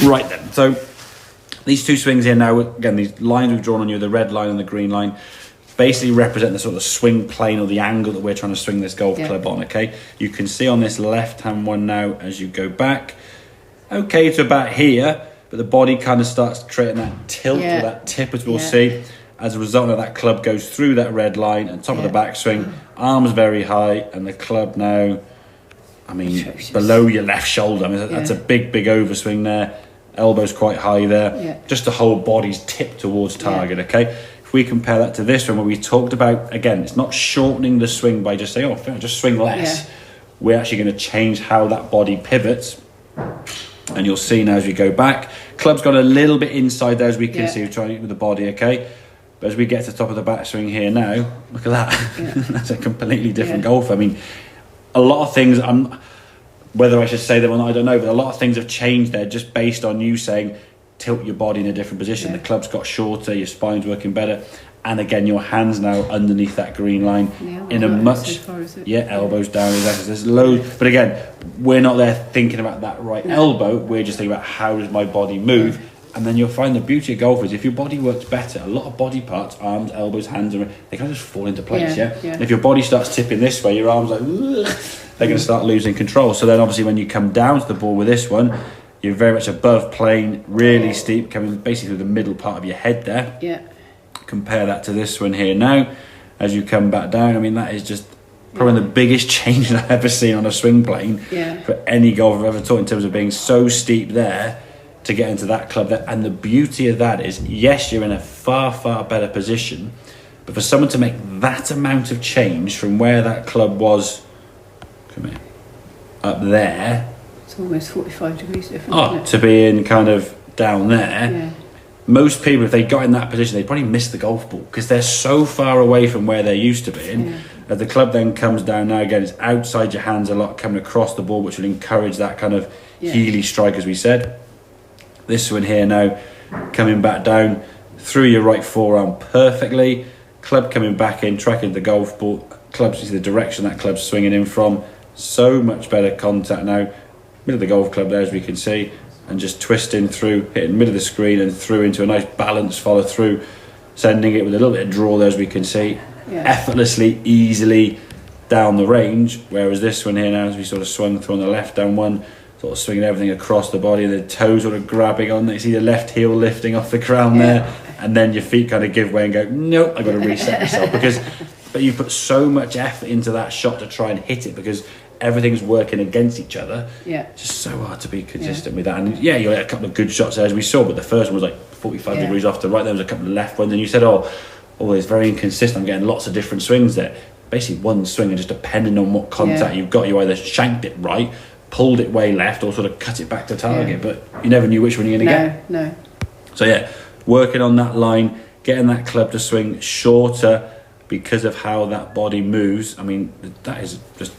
Right then, so these two swings here now, again, these lines we've drawn on you, the red line and the green line, basically represent the sort of swing plane or the angle that we're trying to swing this golf club on, okay? You can see on this left-hand one now, as you go back, okay, to about here, but the body kind of starts creating that tilt or that tip, as we'll see. As a result of that, club goes through that red line and top of the backswing, arms very high, and the club now, I mean, below your left shoulder. I mean, that's a big overswing there. Elbows quite high there. Just the whole body's tipped towards target, okay? If we compare that to this one, where we talked about, again, it's not shortening the swing by just saying, oh, just swing less. We're actually going to change how that body pivots. And you'll see now as we go back, club's got a little bit inside there, as we can see, we're trying with the body, okay? But as we get to the top of the backswing here now, look at that. That's a completely different golf. I mean, a lot of things, whether I should say them or not, I don't know, but a lot of things have changed there just based on you saying, tilt your body in a different position. The club's got shorter, your spine's working better. And again, your hands now underneath that green line in a much, elbows down. Exactly. There's loads, but again, we're not there thinking about that right elbow. We're just thinking about how does my body move. And then you'll find the beauty of golf is if your body works better, a lot of body parts, arms, elbows, hands, they kind of just fall into place, And if your body starts tipping this way, your arms like, they're going to start losing control. So then obviously when you come down to the ball with this one, you're very much above plane, really steep, coming basically through the middle part of your head there. Compare that to this one here now. As you come back down, I mean, that is just probably the biggest change that I've ever seen on a swing plane for any golfer I've ever taught, in terms of being so steep there to get into that club there. And the beauty of that is, yes, you're in a far better position, but for someone to make that amount of change from where that club was, come here, up there, it's almost 45 degrees different, to being kind of down there, most people, if they got in that position, they'd probably miss the golf ball because they're so far away from where they're used to being. As the club then comes down now, again, it's outside your hands a lot, coming across the ball, which will encourage that kind of Healy strike, as we said. This one here now, coming back down through your right forearm perfectly. Club coming back in, tracking the golf ball. Club, see the direction that club's swinging in from. So much better contact now. Middle of the golf club there, as we can see. And just twisting through, hitting middle of the screen and through into a nice balance follow through. Sending it with a little bit of draw there, as we can see. Effortlessly, easily down the range. Whereas this one here now, as we sort of swung through on the left down one, sort of swinging everything across the body, the toes sort of grabbing on. You see the left heel lifting off the ground there, and then your feet kind of give way and go, nope, I've got to reset myself. But you put so much effort into that shot to try and hit it because everything's working against each other. It's just so hard to be consistent with that. And you had a couple of good shots there, as we saw, but the first one was like 45 degrees off to the right. There was a couple of left ones, and you said, oh, it's very inconsistent. I'm getting lots of different swings there. Basically, one swing, and just depending on what contact you've got, you either shanked it right, pulled it way left, or sort of cut it back to target. But you never knew which one you're going to get. No. So working on that line, getting that club to swing shorter because of how that body moves. I mean, that is just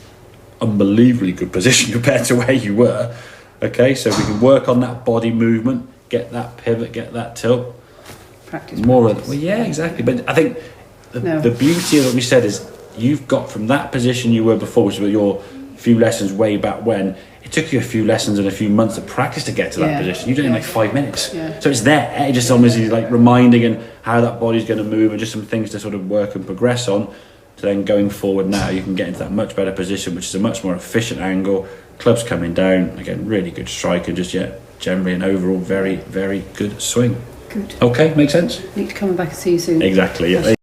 unbelievably good position compared to where you were. Okay, so we can work on that body movement, get that pivot, get that tilt. Practice. Exactly. But I think the beauty of what we said is you've got from that position you were before, which was your few lessons way back when. It took you a few lessons and a few months of practice to get to that position. You did it in like 5 minutes. So it's there. It just almost is like reminding and how that body's going to move, and just some things to sort of work and progress on. So then going forward now, you can get into that much better position, which is a much more efficient angle. Club's coming down. Again, really good strike, and just generally an overall very, very good swing. Good. Okay, makes sense? Need to come back and see you soon. Exactly, yeah.